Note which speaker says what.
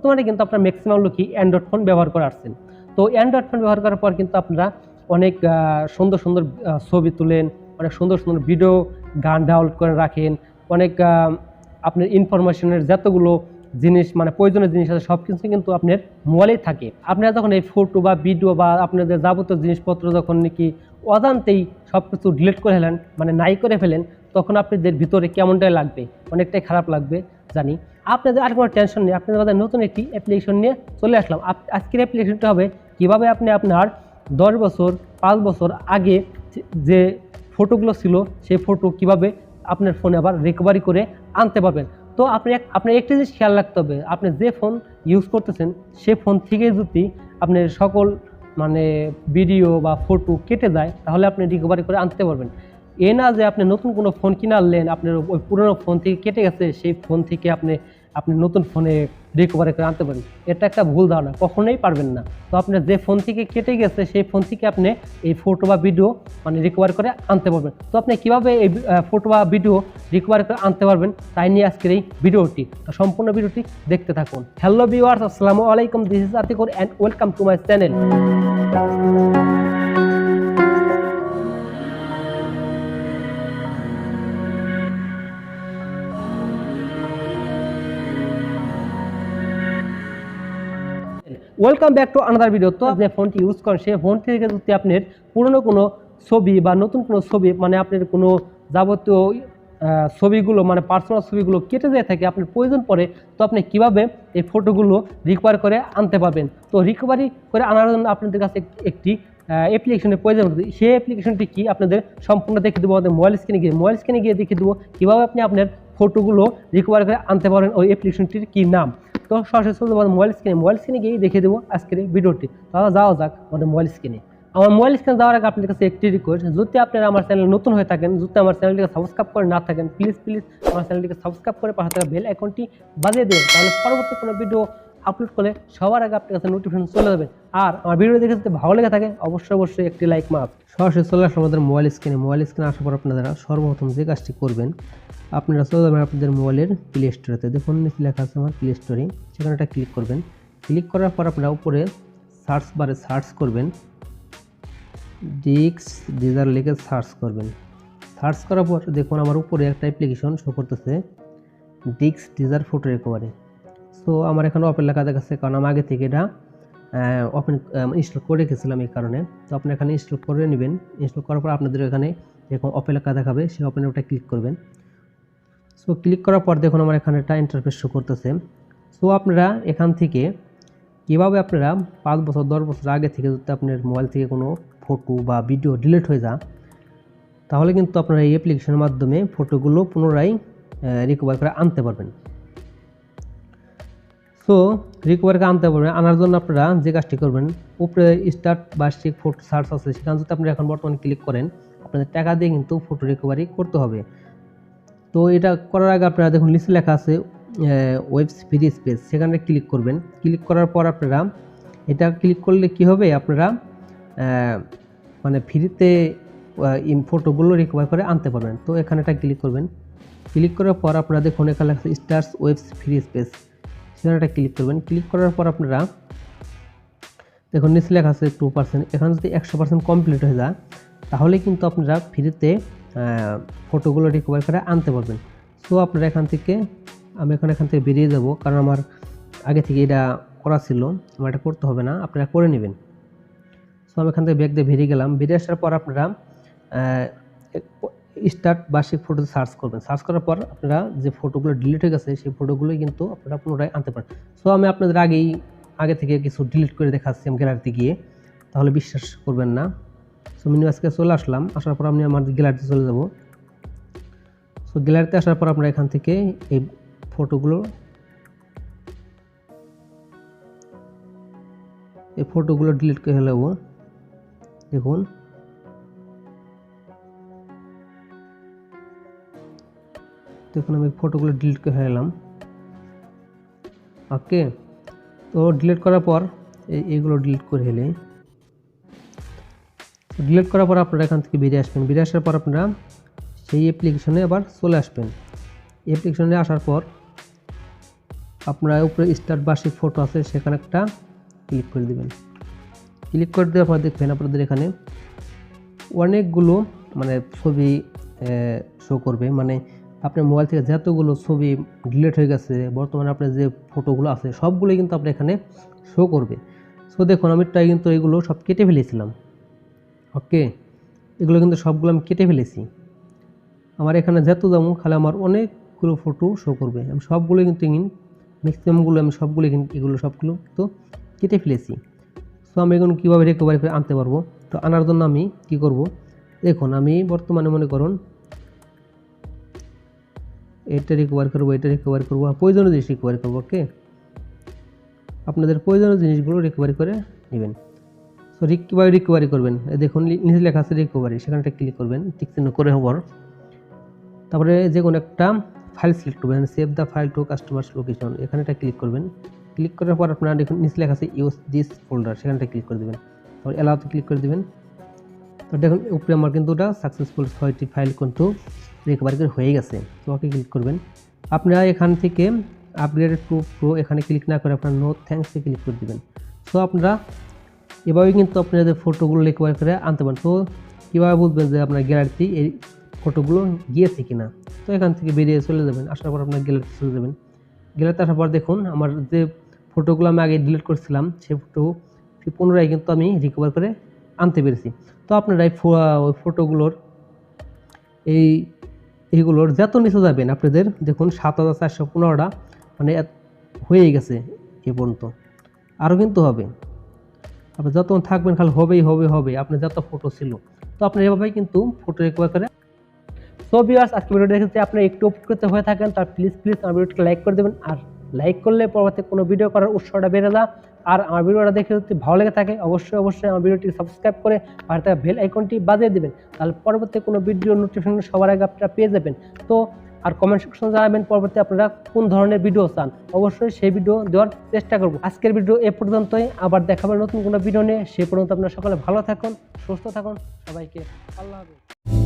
Speaker 1: বর্তমানে কিন্তু আপনার ম্যাক্সিমাম লোকই অ্যান্ড্রয়েড ফোন ব্যবহার করে আসছেন। তো অ্যান্ড্রয়েড ফোন ব্যবহার করার পর কিন্তু আপনারা অনেক সুন্দর সুন্দর ছবি তুলেন, অনেক সুন্দর সুন্দর ভিডিও গান ডাউনলোড করে রাখেন, অনেক আপনার ইনফরমেশনের যতগুলো জিনিস মানে প্রয়োজনীয় জিনিস আছে সব কিছু কিন্তু আপনার মোবাইলেই থাকে। আপনারা যখন এই ফটো বা ভিডিও বা আপনাদের যাবতীয় জিনিসপত্র যখন নাকি অজান্তেই সব কিছু ডিলিট করে ফেলেন, মানে নাই করে ফেলেন, তখন আপনাদের ভিতরে কেমনটাই লাগবে, অনেকটাই খারাপ লাগবে জানি। আপনাদের আর কোনো টেনশন নেই, আপনাদের মাঝে নতুন একটি অ্যাপ্লিকেশন নিয়ে চলে আসলাম। আজকের অ্যাপ্লিকেশনটা হবে কীভাবে আপনি আপনার 10 বছর 5 বছর আগে যে ফটোগুলো ছিল সেই ফটো কিভাবে আপনার ফোনে আবার রিকভারি করে আনতে পারবেন। তো আপনার একটি জিনিস খেয়াল রাখতে হবে, আপনি যে ফোন ইউজ করতেছেন সে ফোন থেকে যদি আপনার সকল মানে ভিডিও বা ফটো কেটে যায় তাহলে আপনি রিকভারি করে আনতে পারবেন। এ না যে আপনি নতুন কোনো ফোন কিনে আনলেন, আপনার ওই পুরনো ফোন থেকে কেটে গেছে, সেই ফোন থেকে আপনি নতুন ফোনে রিকভারি করে আনতে পারেন। এটা একটা ভুল ধারণা, কখনোই পারবেন না। তো আপনার যে ফোন থেকে কেটে গেছে সেই ফোন থেকে আপনি এই ফটো বা ভিডিও মানে রিকভারি করে আনতে পারবেন। তো আপনি কীভাবে এই ফটো বা ভিডিও রিকভারি করে আনতে পারবেন তাই নিয়ে আজকের এই ভিডিওটি। তো সম্পূর্ণ ভিডিওটি দেখতে থাকুন। হ্যালো ভিউয়ার্স, আসসালামু আলাইকুম, this is Atikur and welcome to my channel. Welcome back to another video. তো আপনি ফোনটি ইউজ করেন, সেই ফোন থেকে যদি আপনার পুরনো কোনো ছবি বা নতুন কোনো ছবি মানে আপনার কোনো যাবতীয় ছবিগুলো মানে পার্সোনাল ছবিগুলো কেটে যায় থাকে, আপনার প্রয়োজন পড়ে, তো আপনি কীভাবে এই ফটোগুলো রিকভার করে আনতে পারবেন। তো রিকভারি করে আনার জন্য আপনাদের কাছে একটি অ্যাপ্লিকেশনের প্রয়োজন হবে। সেই অ্যাপ্লিকেশনটি কি আপনাদের সম্পূর্ণ দেখে দেবো আমাদের মোবাইল স্ক্রিনে গিয়ে দেখে দেবো কীভাবে আপনি আপনার ফটোগুলো রিকভার করে আনতে পারবেন। ওই অ্যাপ্লিকেশনটির কী নাম, তো সরাসরি চলতে আমাদের মোবাইল স্ক্রিনে গিয়ে দেখে দেবো আজকের এই ভিডিওটি। তাহলে যাওয়া যাক আমাদের মোবাইল স্ক্রিনে। আমার মোবাইল স্ক্রিনে যাওয়ার আগে আপনাদের কাছে একটি রিকোয়েস্ট, যদি আপনারা আমার চ্যানেল নতুন হয়ে থাকেন, যদি আমার চ্যানেলটিকে সাবস্ক্রাইব করে না থাকেন, প্লিজ আমার চ্যানেলটিকে সাবস্ক্রাইব করে পাশে থাকা বেল আইকনটি বাজিয়ে দেবেন, তাহলে পরবর্তী কোনো ভিডিও আপলোড করলে সবার আগে আপনার কাছে নোটিফিকেশন চলে যাবে। আর আমার ভিডিও দেখে যদি ভালো লেগে থাকে অবশ্যই একটি লাইক মাস। সরাসরি চলে আসলে আমাদের মোবাইল স্ক্রিনে আসার পর আপনারা সর্বপ্রথম যে কাজটি করবেন, আপনারা চলে যাবেন আপনাদের মোবাইলের প্লে স্টোরেতে। দেখুন নিচে লেখা আছে আমার প্লে স্টোরে, সেখানে একটা ক্লিক করবেন। ক্লিক করার পর আপনারা উপরে সার্চ বারে সার্চ করবেন ডিজার লিখে সার্চ করবেন। সার্চ করার পর দেখুন আমার উপরে একটা অ্যাপ্লিকেশন শো করতেছে, ডিজার ফটো রিকভারি। সো আমার এখানে ওপেন লেখা দেখাচ্ছে, কারণ আমি আগে থেকে এটা ওপেন ইনস্টল করে রেখেছিলাম এই কারণে। তো আপনি এখানে ইনস্টল করে নেবেন। ইনস্টল করার পর আপনাদের এখানে এরকম ওপেন লেখা দেখাবে, সেই ওপেনে ওটা ক্লিক করবেন। সো ক্লিক করার পর দেখুন আমার এখানে একটা ইন্টারফেস শো করতেছে। সো আপনারা এখান থেকে কীভাবে আপনারা 5 বছর 10 বছর আগে থেকে যদি আপনার মোবাইল থেকে কোনো ফটো বা ভিডিও ডিলিট হয়ে যায়, তাহলে কিন্তু আপনারা এই অ্যাপ্লিকেশনের মাধ্যমে ফটোগুলো পুনরায় রিকভার করে আনতে পারবেন। সো রিকভার করে আনতে পারবেন। আনার জন্য আপনারা যে কাজটি করবেন, উপরে স্টার্ট বার্ষিক ফটো সার্চ আছে, সেখানে যদি আপনারা এখন বর্তমানে ক্লিক করেন, আপনাদের টাকা দিয়ে কিন্তু ফটো রিকভারি করতে হবে। তো এটা করার আগে আপনারা দেখুন নিচে লেখা আছে ওয়েব ফ্রি স্পেস, সেখানে ক্লিক করবেন। ক্লিক করার পর আপনারা এটা ক্লিক করলে কি হবে, আপনারা মানে ফ্রিতে ফটোগুলো রিকভার করে আনতে পারবেন। তো এখানে এটা ক্লিক করবেন। ক্লিক করার পর আপনারা দেখুন এখানে লেখা আছে স্টার্স ওয়েব ফ্রি স্পেস, সেখানে এটা ক্লিক করবেন। ক্লিক করার পর আপনারা দেখুন নিচে লেখা আছে 2%। এখানে যদি 100% কমপ্লিট হয়ে যায় তাহলে কিন্তু আপনারা ফ্রিতে ফটোগুলো রিকভার করে আনতে পারবেন। সো আপনারা এখান থেকে এখান থেকে বেরিয়ে যাব, কারণ আমার আগে থেকে এটা করা ছিল, আমার এটা করতে হবে না, আপনারা করে নেবেন। সো আমি এখান থেকে ব্যাক দিয়ে বেরিয়ে গেলাম। বেরিয়ে আসার পর আপনারা স্টার্ট বার্ষিক ফটো সার্চ করবেন। সার্চ করার পর আপনারা যে ফটোগুলো ডিলিট হয়ে গেছে সেই ফটোগুলোই কিন্তু আপনারা পুনরায় আনতে পারেন। সো আমি আপনাদের আগে থেকে কিছু ডিলিট করে দেখাচ্ছি আমি গ্যালারিতে গিয়ে, তাহলে বিশ্বাস করবেন না। সো মিনি আজকে চলে আসলাম, আসার পর আমি আমার গ্যালারিতে চলে যাব। সো গ্যালারিতে আসার পর আপনারা এখান থেকে এই ফটোগুলো ডিলিট করে নেব। দেখুন আমি ফটোগুলো ডিলিট করে ফেলাম। ওকে, তো ডিলিট করার পর এইগুলো ডিলিট করে ফেলে, ডিলিট করার পর আপনারা এখান থেকে বেরিয়ে আসবেন। বেরিয়ে আসার পর আপনারা সেই অ্যাপ্লিকেশনে আবার চলে আসবেন। অ্যাপ্লিকেশনে আসার পর আপনারা উপরে স্টার্ট বার্ষিক ফটো আছে সেখানে একটা ক্লিক করে দেবেন। ক্লিক করে দেওয়ার পর দেখবেন আপনাদের এখানে অনেকগুলো মানে ছবি শো করবে, মানে আপনার মোবাইল থেকে যতগুলো ছবি ডিলিট হয়ে গেছে বর্তমানে আপনার যে ফটোগুলো আছে সবগুলোই কিন্তু আপনার এখানে শো করবে। সো দেখুন আমি কিন্তু এগুলো সব কেটে ফেলেছিলাম। ওকে, এগুলো কিন্তু সবগুলো আমি কেটে ফেলেছি। আমার এখানে যত দাম খালি আমার অনেকগুলো ফটো শো করবে, আমি সবগুলো কিন্তু ম্যাক্সিমামগুলো আমি সবগুলো এগুলো সবগুলো তো কেটে ফেলেছি। সো আমি এখন কীভাবে রিকভারি করে আনতে পারবো, তো আনার জন্য আমি কি করব, দেখুন আমি বর্তমানে মনে করুন এটা রিকভার করবো, এটা রিকভার করবো, প্রয়োজনীয় জিনিস রিকভারি করবো। ওকে, আপনাদের প্রয়োজনীয় জিনিসগুলো রিকভারি করে নেবেন। সো কীভাবে রিকভারি করবেন, দেখুন নিচে লেখা আছে রিকভারি, সেখানে একটা ক্লিক করবেন, টিক চিহ্ন করে হওয়ার তারপরে যে কোনো একটা ফাইল সিলেক্ট করবেন, save the file two customers location, এখানে একটা ক্লিক করবেন। ক্লিক করার পর আপনারা দেখুন নিচে লেখা আছে ইউজ দিস ফোল্ডার, সেখানটা ক্লিক করে দেবেন। তারপর অ্যালাউতে ক্লিক করে দেবেন। তো দেখুন উপরে আমার কিন্তু ওটা সাকসেসফুল 6টি ফাইল কিন্তু রিকভারি করে হয়ে গেছে। তো ওকে ক্লিক করবেন। আপনারা এখান থেকে আপগ্রেডেড টু প্রো এখানে ক্লিক না করে আপনারা নো থ্যাঙ্কসে ক্লিক করে দেবেন। তো আপনারা এভাবেই কিন্তু আপনাদের ফটোগুলো রিকভারি করে আনতে পারেন। তো কীভাবে বুঝবেন যে আপনার গ্যালারিতে এই ফটোগুলো গিয়েছে কিনা, তো এখান থেকে বেরিয়ে চলে যাবেন, আসার পর আপনার গ্যালারিতে চলে যাবেন। গ্যালারিতে আসার পর দেখুন আমার যে ফটোগুলো আমি আগে ডিলিট করছিলাম সেই ফটো পুনরায় কিন্তু আমি রিকভার করে আনতে পেরেছি। তো আপনারা ওই ফটোগুলোর এইগুলোর যত নিচে যাবেন আপনাদের দেখুন 7415টা মানে হয়ে গেছে এ পর্যন্ত, আরও কিন্তু হবে। আপনি যত থাকবেন খালি হবেই হবে আপনার যত ফটো ছিল। তো আপনি এভাবেই কিন্তু ফটো রিকভার করে। সো ভিউয়ার্স, আজকে ভিডিও দেখেছি আপনি একটু উপকৃত হয়ে থাকেন তার প্লিজ আমার ভিডিওটিকে লাইক করে দেবেন, আর লাইক করলে পরবর্তী কোনো ভিডিও করার উৎসাহটা বেড়ে যায়। আর আমার ভিডিওটা দেখে যদি ভালো লেগে থাকে অবশ্যই আমার ভিডিওটি সাবস্ক্রাইব করে পাশে থাকা বেল আইকনটি বাজিয়ে দেবেন, তাহলে পরবর্তী কোনো ভিডিও নোটিফিকেশন সবার আগে আপনারা পেয়ে যাবেন। তো আর কমেন্ট সেকশনে জানাবেন পরবর্তী আপনারা কোন ধরনের ভিডিও চান, অবশ্যই সেই ভিডিও দেওয়ার চেষ্টা করব। আজকের ভিডিও এ পর্যন্তই, আবার দেখাবেন নতুন কোনো ভিডিও নিয়ে। সে পর্যন্ত আপনারা সকলে ভালো থাকুন, সুস্থ থাকুন, সবাইকে আল্লাহ হাফেজ।